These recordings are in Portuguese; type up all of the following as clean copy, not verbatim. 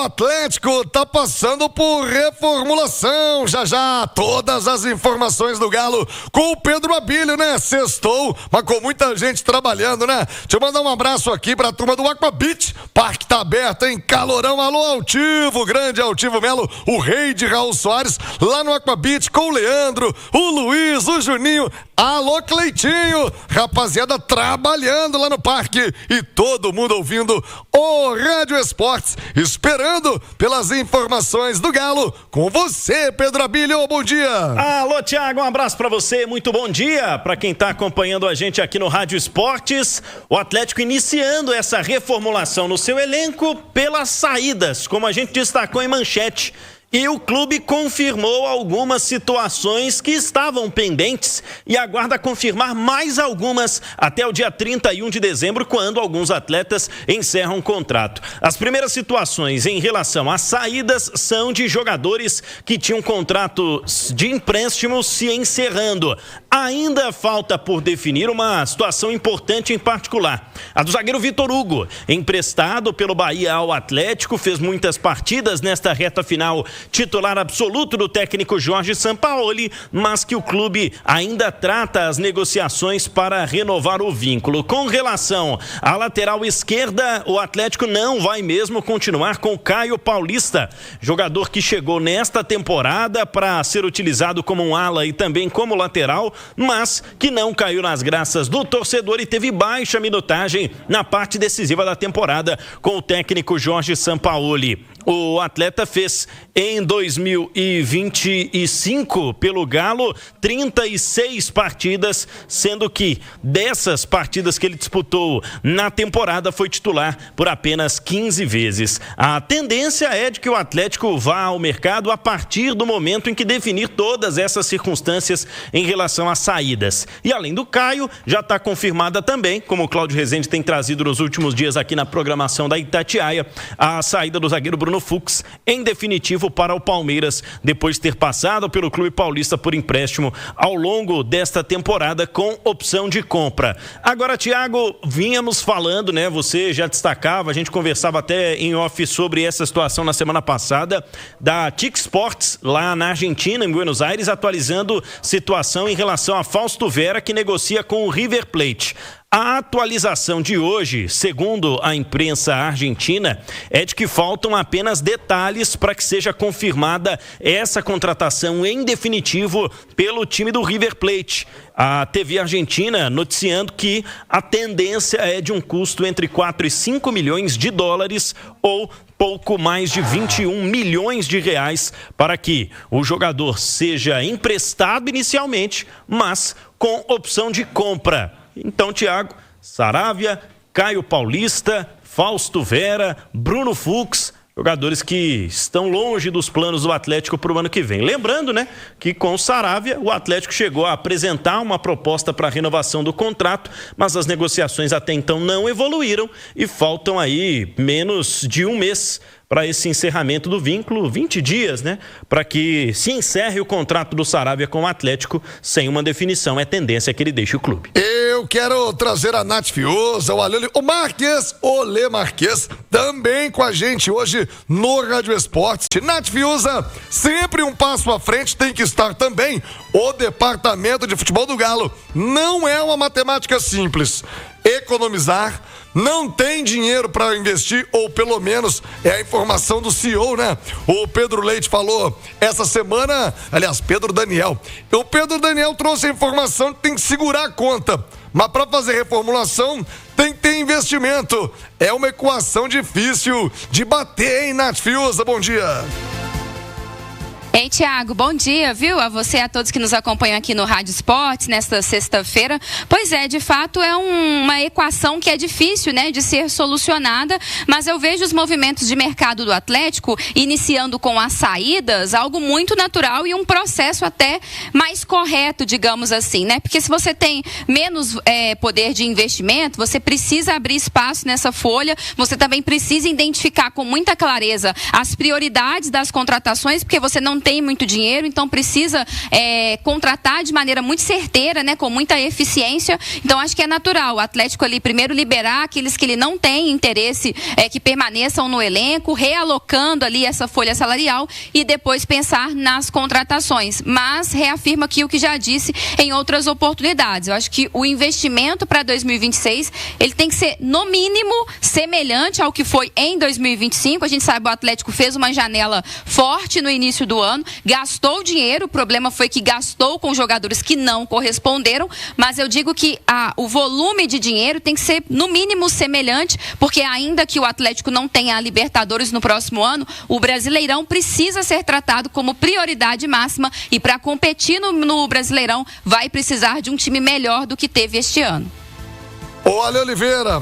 Atlético tá passando por reformulação. Já todas as informações do Galo com o Pedro Abílio, né? Sextou, mas com muita gente trabalhando, né? Deixa eu mandar um abraço aqui pra turma do Aqua Beach. Parque tá aberto, hein? Calorão, alô Altivo, grande Altivo Melo, o rei de Raul Soares, lá no Aqua Beach com o Leandro, o Luiz, o Juninho. Alô Cleitinho, rapaziada trabalhando lá no parque e todo mundo ouvindo o Rádio Esportes, esperando pelas informações do Galo. Com você, Pedro Abílio, bom dia. Alô, Thiago, um abraço pra você, muito bom dia pra quem tá acompanhando a gente aqui no Rádio Esportes. O Atlético iniciando essa reformulação no seu elenco pelas saídas, como a gente destacou em manchete. E o clube confirmou algumas situações que estavam pendentes e aguarda confirmar mais algumas até o dia 31 de dezembro, quando alguns atletas encerram o contrato. As primeiras situações em relação às saídas são de jogadores que tinham contratos de empréstimo se encerrando. Ainda falta por definir uma situação importante em particular. A do zagueiro Vitor Hugo, emprestado pelo Bahia ao Atlético, fez muitas partidas nesta reta final, titular absoluto do técnico Jorge Sampaoli, mas que o clube ainda trata as negociações para renovar o vínculo. Com relação à lateral esquerda, o Atlético não vai mesmo continuar com o Caio Paulista, jogador que chegou nesta temporada para ser utilizado como um ala e também como lateral, mas que não caiu nas graças do torcedor e teve baixa minutagem na parte decisiva da temporada com o técnico Jorge Sampaoli. O atleta fez em 2025 pelo Galo 36 partidas, sendo que dessas partidas que ele disputou na temporada foi titular por apenas 15 vezes. A tendência é de que o Atlético vá ao mercado a partir do momento em que definir todas essas circunstâncias em relação às saídas. E além do Caio, já está confirmada também, como o Cláudio Rezende tem trazido nos últimos dias aqui na programação da Itatiaia, a saída do zagueiro Bruno Fux, em definitivo para o Palmeiras, depois de ter passado pelo clube paulista por empréstimo ao longo desta temporada com opção de compra. Agora, Thiago, vínhamos falando, né? Você já destacava, a gente conversava até em off sobre essa situação na semana passada, da TIC Sports, lá na Argentina, em Buenos Aires, atualizando situação em relação a Fausto Vera, que negocia com o River Plate. A atualização de hoje, segundo a imprensa argentina, é de que faltam apenas detalhes para que seja confirmada essa contratação em definitivo pelo time do River Plate. A TV argentina noticiando que a tendência é de um custo entre 4 e 5 milhões de dólares ou pouco mais de 21 milhões de reais para que o jogador seja emprestado inicialmente, mas com opção de compra. Então, Thiago, Saravia, Caio Paulista, Fausto Vera, Bruno Fux, jogadores que estão longe dos planos do Atlético para o ano que vem. Lembrando, né, que com o Saravia, o Atlético chegou a apresentar uma proposta para a renovação do contrato, mas as negociações até então não evoluíram e faltam aí menos de um mês para esse encerramento do vínculo, 20 dias, né? Para que se encerre o contrato do Saravia com o Atlético sem uma definição. É tendência que ele deixe o clube. Eu quero trazer a Nath Fiuza, o Marques, o Lê Marques, também com a gente hoje no Rádio Esportes. Nath Fiuza, sempre um passo à frente, tem que estar também o departamento de futebol do Galo. Não é uma matemática simples. Economizar, não tem dinheiro para investir, ou pelo menos é a informação do CEO, né? O Pedro Leite falou essa semana, aliás, Pedro Daniel. O Pedro Daniel trouxe a informação que tem que segurar a conta, mas para fazer reformulação tem que ter investimento. É uma equação difícil de bater, hein, Nath Fiuza? Bom dia. Ei, Thiago, bom dia, viu? A você e a todos que nos acompanham aqui no Rádio Esportes nesta sexta-feira. Pois é, de fato é uma equação que é difícil, né, de ser solucionada, mas eu vejo os movimentos de mercado do Atlético iniciando com as saídas, algo muito natural e um processo até mais correto, digamos assim, né? Porque se você tem menos poder de investimento, você precisa abrir espaço nessa folha, você também precisa identificar com muita clareza as prioridades das contratações, porque você não tem muito dinheiro, então precisa contratar de maneira muito certeira, né, com muita eficiência. Então acho que é natural o Atlético ali primeiro liberar aqueles que ele não tem interesse que permaneçam no elenco, realocando ali essa folha salarial e depois pensar nas contratações. Mas reafirma aqui o que já disse em outras oportunidades. Eu acho que o investimento para 2026 ele tem que ser no mínimo semelhante ao que foi em 2025. A gente sabe que o Atlético fez uma janela forte no início do ano, gastou dinheiro, o problema foi que gastou com jogadores que não corresponderam, mas eu digo que o volume de dinheiro tem que ser no mínimo semelhante, porque ainda que o Atlético não tenha a Libertadores no próximo ano, o Brasileirão precisa ser tratado como prioridade máxima e para competir no Brasileirão vai precisar de um time melhor do que teve este ano. Olha, Oliveira,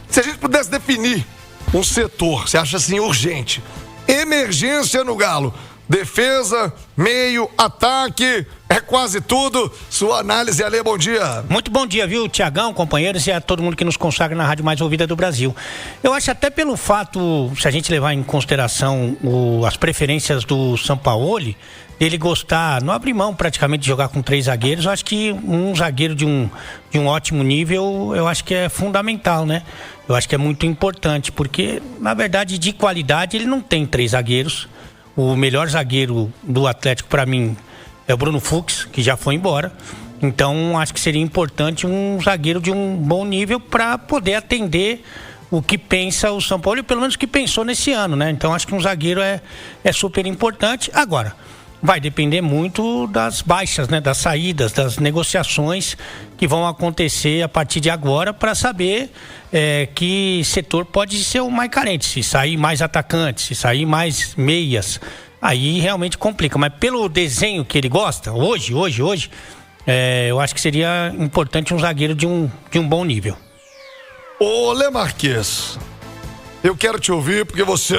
se a gente pudesse definir um setor, você acha assim urgente, emergência no Galo, defesa, meio, ataque, é quase tudo. Sua análise, Ale, bom dia. Muito bom dia, viu, Tiagão, companheiros e a todo mundo que nos consagra na rádio mais ouvida do Brasil. Eu acho até pelo fato, se a gente levar em consideração as preferências do Sampaoli, ele gostar, não abrir mão praticamente de jogar com 3 zagueiros, eu acho que um zagueiro de um ótimo nível, eu acho que é fundamental, né? Eu acho que é muito importante, porque, na verdade, de qualidade, ele não tem 3 zagueiros. O melhor zagueiro do Atlético, para mim, é o Bruno Fux, que já foi embora. Então, acho que seria importante um zagueiro de um bom nível para poder atender o que pensa o São Paulo, e pelo menos o que pensou nesse ano, né? Então, acho que um zagueiro é super importante. Agora, vai depender muito das baixas, né? Das saídas, das negociações que vão acontecer a partir de agora para saber que setor pode ser o mais carente. Se sair mais atacantes, se sair mais meias, aí realmente complica. Mas pelo desenho que ele gosta, hoje, eu acho que seria importante um zagueiro de um bom nível. Ô, Lê Marques, eu quero te ouvir porque você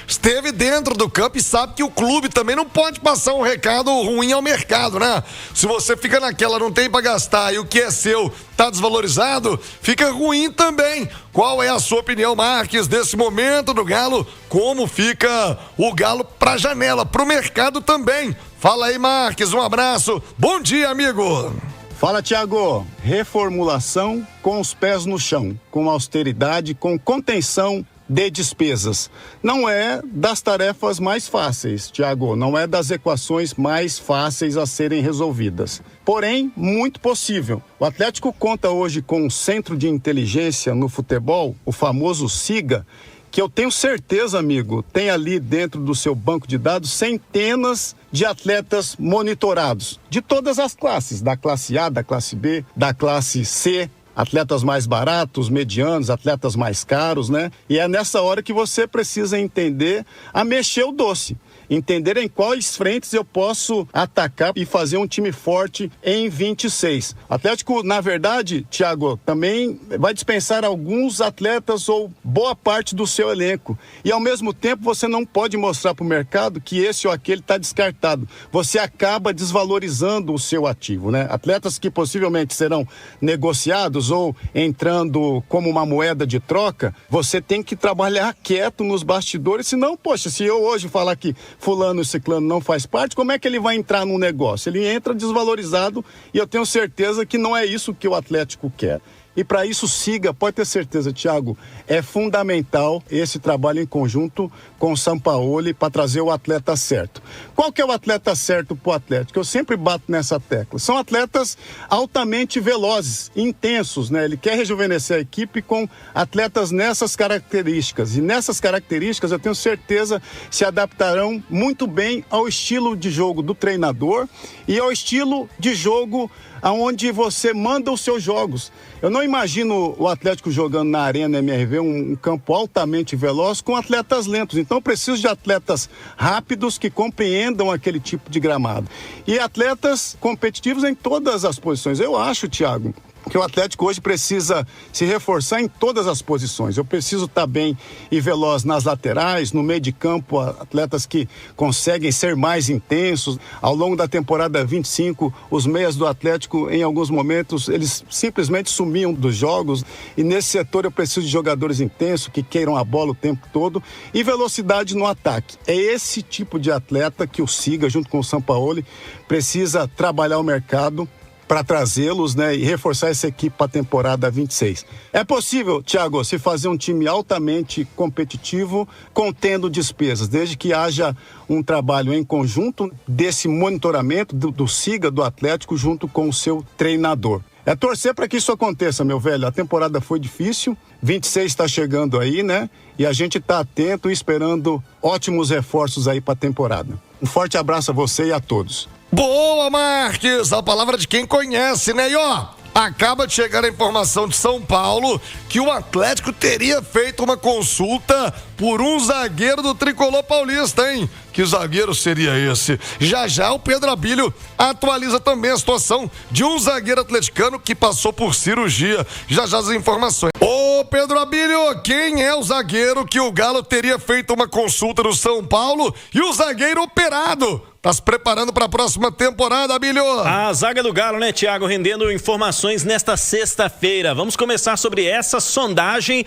esteve dentro do campo e sabe que o clube também não pode passar um recado ruim ao mercado, né? Se você fica naquela, não tem pra gastar e o que é seu tá desvalorizado, fica ruim também. Qual é a sua opinião, Marques, desse momento do Galo? Como fica o Galo pra janela, pro mercado também? Fala aí, Marques, um abraço. Bom dia, amigo. Fala, Thiago. Reformulação com os pés no chão, com austeridade, com contenção de despesas. Não é das tarefas mais fáceis, Thiago, não é das equações mais fáceis a serem resolvidas. Porém, muito possível. O Atlético conta hoje com um centro de inteligência no futebol, o famoso SIGA, que eu tenho certeza, amigo, tem ali dentro do seu banco de dados centenas de atletas monitorados, de todas as classes, da classe A, da classe B, da classe C, atletas mais baratos, medianos, atletas mais caros, né? E é nessa hora que você precisa entender a mexer o doce. Entender em quais frentes eu posso atacar e fazer um time forte em 26. Atlético, na verdade, Thiago, também vai dispensar alguns atletas ou boa parte do seu elenco. E ao mesmo tempo você não pode mostrar para o mercado que esse ou aquele está descartado. Você acaba desvalorizando o seu ativo, né? Atletas que possivelmente serão negociados ou entrando como uma moeda de troca, você tem que trabalhar quieto nos bastidores, senão, poxa, se eu hoje falar que fulano e ciclano não faz parte, como é que ele vai entrar num negócio? Ele entra desvalorizado e eu tenho certeza que não é isso que o Atlético quer. E para isso, SIGA, pode ter certeza, Thiago, é fundamental esse trabalho em conjunto com o Sampaoli para trazer o atleta certo. Qual que é o atleta certo para o Atlético? Eu sempre bato nessa tecla. São atletas altamente velozes, intensos, né? Ele quer rejuvenescer a equipe com atletas nessas características. E nessas características, eu tenho certeza, se adaptarão muito bem ao estilo de jogo do treinador e ao estilo de jogo aonde você manda os seus jogos. Eu não imagino o Atlético jogando na Arena MRV, um campo altamente veloz, com atletas lentos. Então eu preciso de atletas rápidos que compreendam aquele tipo de gramado. E atletas competitivos em todas as posições. Eu acho, Thiago, que o Atlético hoje precisa se reforçar em todas as posições. Eu preciso estar bem e veloz nas laterais, no meio de campo, atletas que conseguem ser mais intensos. Ao longo da temporada 25, os meias do Atlético, em alguns momentos, eles simplesmente sumiam dos jogos. E nesse setor eu preciso de jogadores intensos, que queiram a bola o tempo todo, e velocidade no ataque. É esse tipo de atleta que o Siga, junto com o Sampaoli, precisa trabalhar o mercado para trazê-los, né, e reforçar essa equipe para a temporada 26. É possível, Thiago, se fazer um time altamente competitivo, contendo despesas, desde que haja um trabalho em conjunto desse monitoramento do Siga, do Atlético, junto com o seu treinador. É torcer para que isso aconteça, meu velho. A temporada foi difícil, 26 está chegando aí, né? E a gente está atento e esperando ótimos reforços aí para a temporada. Um forte abraço a você e a todos. Boa, Marques! A palavra de quem conhece, né? E ó, acaba de chegar a informação de São Paulo que o Atlético teria feito uma consulta por um zagueiro do Tricolor Paulista, hein? Que zagueiro seria esse? Já o Pedro Abílio atualiza também a situação de um zagueiro atleticano que passou por cirurgia. Já as informações. Ô, Pedro Abílio, quem é o zagueiro que o Galo teria feito uma consulta no São Paulo e o zagueiro operado? Tá se preparando para a próxima temporada, Abílio? A zaga do Galo, né, Thiago, rendendo informações nesta sexta-feira. Vamos começar sobre essa sondagem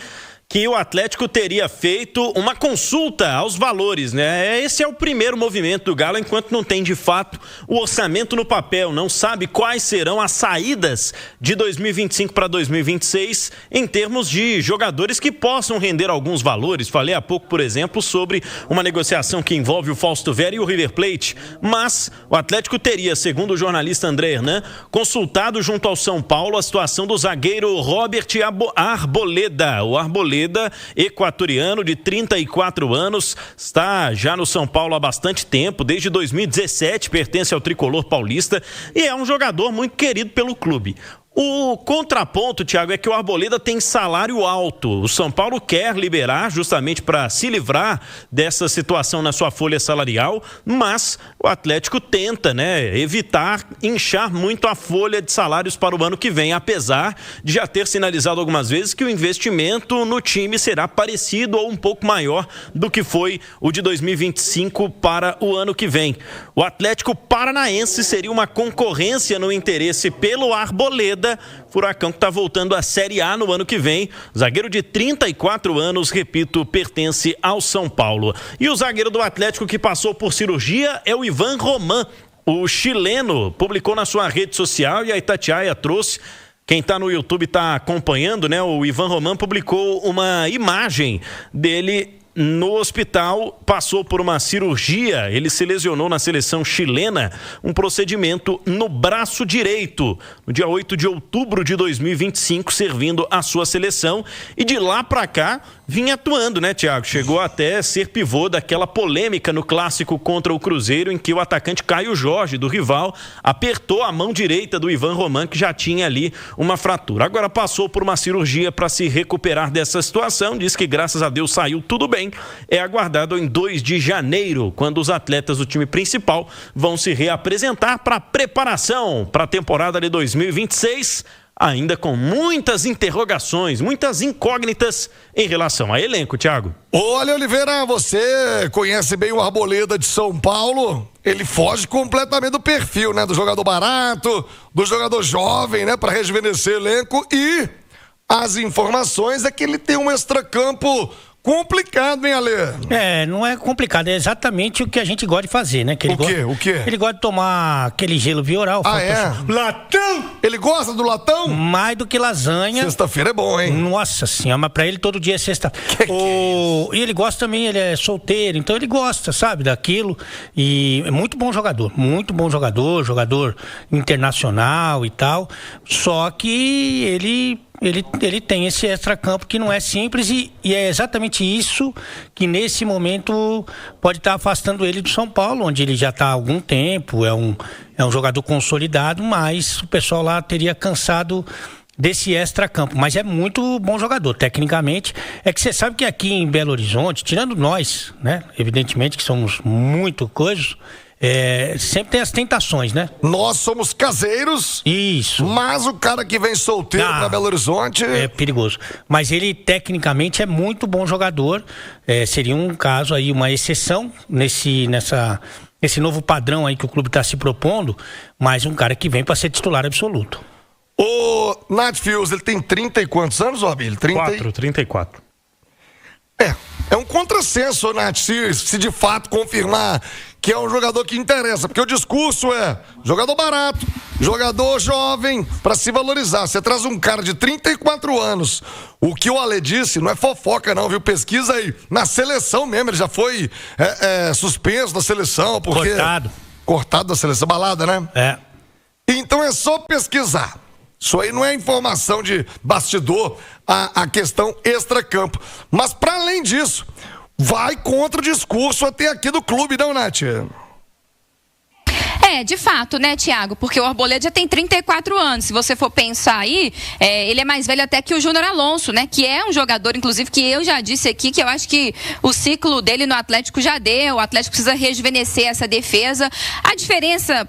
que o Atlético teria feito uma consulta aos valores, né? Esse é o primeiro movimento do Galo, enquanto não tem de fato o orçamento no papel, não sabe quais serão as saídas de 2025 para 2026 em termos de jogadores que possam render alguns valores. Falei há pouco, por exemplo, sobre uma negociação que envolve o Fausto Vera e o River Plate, mas o Atlético teria, segundo o jornalista André Hernan, consultado junto ao São Paulo a situação do zagueiro Robert Arboleda. O Arboleda, equatoriano de 34 anos, está já no São Paulo há bastante tempo, desde 2017, pertence ao Tricolor Paulista e é um jogador muito querido pelo clube. O contraponto, Thiago, é que o Arboleda tem salário alto. O São Paulo quer liberar justamente para se livrar dessa situação na sua folha salarial, mas o Atlético tenta, né, evitar inchar muito a folha de salários para o ano que vem, apesar de já ter sinalizado algumas vezes que o investimento no time será parecido ou um pouco maior do que foi o de 2025 para o ano que vem. O Atlético Paranaense seria uma concorrência no interesse pelo Arboleda, Furacão que está voltando à Série A no ano que vem. Zagueiro de 34 anos, repito, pertence ao São Paulo. E o zagueiro do Atlético que passou por cirurgia é o Ivan Roman. O chileno publicou na sua rede social e a Itatiaia trouxe. Quem está no YouTube está acompanhando, né? O Ivan Roman publicou uma imagem dele no hospital, passou por uma cirurgia, ele se lesionou na seleção chilena, um procedimento no braço direito, no dia 8 de outubro de 2025, servindo a sua seleção, e de lá para cá vinha atuando, né, Thiago? Chegou até ser pivô daquela polêmica no clássico contra o Cruzeiro, em que o atacante Caio Jorge, do rival, apertou a mão direita do Ivan Roman, que já tinha ali uma fratura. Agora passou por uma cirurgia para se recuperar dessa situação, diz que graças a Deus saiu tudo bem. É aguardado em 2 de janeiro, quando os atletas do time principal vão se reapresentar para a preparação para a temporada de 2026, ainda com muitas interrogações, muitas incógnitas em relação a elenco, Thiago. Olha, Oliveira, você conhece bem o Arboleda de São Paulo? Ele foge completamente do perfil, né? Do jogador barato, do jogador jovem, né? Para rejuvenescer o elenco, e as informações é que ele tem um extracampo complicado, hein, Ale? Não é complicado, é exatamente o que a gente gosta de fazer, né? Que ele O quê? Ele gosta de tomar aquele gelo Vioral. Latão! Ele gosta do latão? Mais do que lasanha. Sexta-feira é bom, hein? Nossa senhora, mas pra ele todo dia é sexta. E ele gosta também, ele é solteiro, então ele gosta, sabe, daquilo. E é muito bom jogador jogador internacional e tal. Só que ele tem esse extracampo que não é simples e é exatamente isso que nesse momento pode estar afastando ele do São Paulo, onde ele já está há algum tempo, é um jogador consolidado, mas o pessoal lá teria cansado desse extracampo, mas é muito bom jogador, tecnicamente. É que você sabe que aqui em Belo Horizonte, tirando nós, né, evidentemente que somos muito coisas, sempre tem as tentações, né? Nós somos caseiros. Isso. Mas o cara que vem solteiro pra Belo Horizonte... É perigoso. Mas ele, tecnicamente, é muito bom jogador. Seria um caso aí, uma exceção nesse novo padrão aí que o clube está se propondo, mas um cara que vem para ser titular absoluto. O Nath Fius, ele tem 30 e quantos anos, Abílio? 34. É um contrassenso, Nath, se de fato confirmar que é um jogador que interessa, porque o discurso é jogador barato, jogador jovem, pra se valorizar. Você traz um cara de 34 anos, o que o Ale disse não é fofoca não, viu? Pesquisa aí, na seleção mesmo, ele já foi suspenso da seleção, porque... Cortado da seleção, balada, né? Então é só pesquisar. Isso aí não é informação de bastidor, a questão extracampo. Mas, para além disso, vai contra o discurso até aqui do clube, não, Nath? De fato, né, Thiago? Porque o Arboleda já tem 34 anos. Se você for pensar aí, ele é mais velho até que o Júnior Alonso, né? Que é um jogador, inclusive, que eu já disse aqui, que eu acho que o ciclo dele no Atlético já deu. O Atlético precisa rejuvenescer essa defesa. A diferença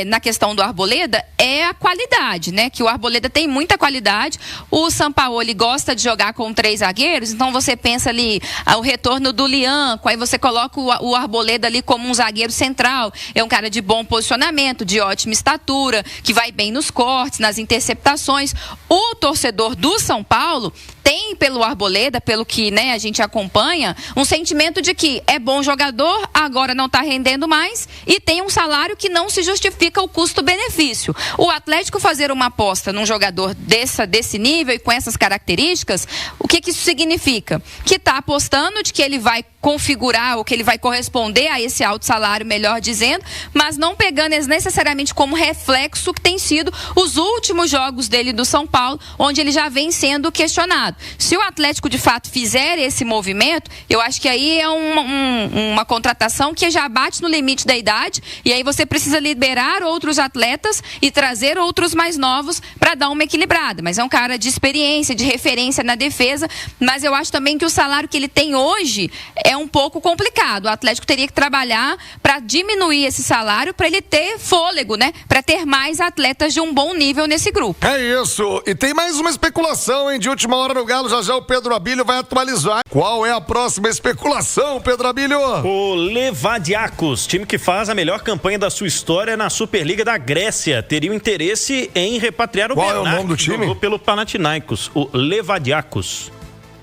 na questão do Arboleda é a qualidade, né? Que o Arboleda tem muita qualidade. O Sampaoli gosta de jogar com 3 zagueiros, então você pensa ali o retorno do Lianco, aí você coloca o Arboleda ali como um zagueiro central. É um cara de bom posicionamento, de ótima estatura, que vai bem nos cortes, nas interceptações. O torcedor do São Paulo tem pelo Arboleda, pelo que, né, a gente acompanha, um sentimento de que é bom jogador, agora não está rendendo mais e tem um salário que não se justifica o custo-benefício. O Atlético fazer uma aposta num jogador desse nível e com essas características, o que isso significa? Que está apostando de que ele vai configurar ou que ele vai corresponder a esse alto salário, melhor dizendo, mas não pegando necessariamente como reflexo que tem sido os últimos jogos dele do São Paulo, onde ele já vem sendo questionado. Se o Atlético de fato fizer esse movimento, eu acho que aí é uma contratação que já bate no limite da idade, e aí você precisa liberar outros atletas e trazer outros mais novos para dar uma equilibrada. Mas é um cara de experiência, de referência na defesa, mas eu acho também que o salário que ele tem hoje é um pouco complicado. O Atlético teria que trabalhar para diminuir esse salário, para ele ter fôlego, né? Para ter mais atletas de um bom nível nesse grupo. É isso. E tem mais uma especulação, hein? De última hora no Galo, já o Pedro Abílio vai atualizar. Qual é a próxima especulação, Pedro Abílio? O Levadiakos, time que faz a melhor campanha da sua história na Superliga da Grécia, teria o interesse em repatriar o Bernard. Qual é o nome do time? Jogou pelo Panathinaikos, o Levadiakos.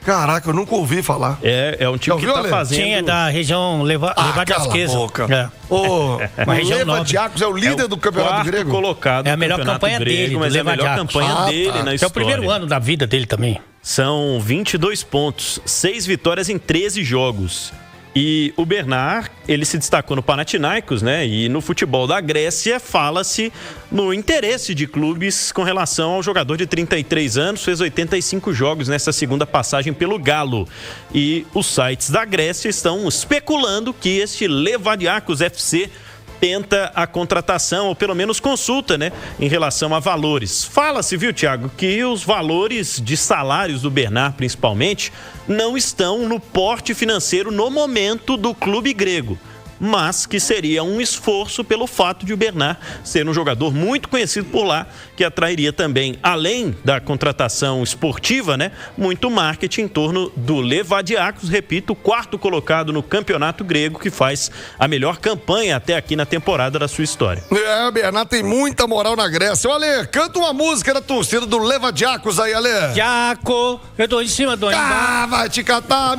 Caraca, eu nunca ouvi falar. É um time que tá fazendo... Sim, é da região Levadiakesa. O Levadiakos é o líder do campeonato grego? Colocado é a melhor campanha grego, dele, mas é a melhor campanha dele na história. É o primeiro ano da vida dele também. São 22 pontos, 6 vitórias em 13 jogos. E o Bernard, ele se destacou no Panathinaikos, né? E no futebol da Grécia fala-se no interesse de clubes com relação ao jogador de 33 anos, fez 85 jogos nessa segunda passagem pelo Galo. E os sites da Grécia estão especulando que este Levadiakos FC tenta a contratação, ou pelo menos consulta, né, em relação a valores. Fala-se, viu, Thiago, que os valores de salários do Bernard, principalmente, não estão no porte financeiro no momento do clube grego, mas que seria um esforço pelo fato de o Bernard ser um jogador muito conhecido por lá, que atrairia também, além da contratação esportiva, né, muito marketing em torno do Levadiakos, repito, o 4º colocado no campeonato grego, que faz a melhor campanha até aqui na temporada da sua história. O Bernard tem muita moral na Grécia. Ale, canta uma música da torcida do Levadiakos aí, Ale. Diaco, eu tô em cima do... vai te catar.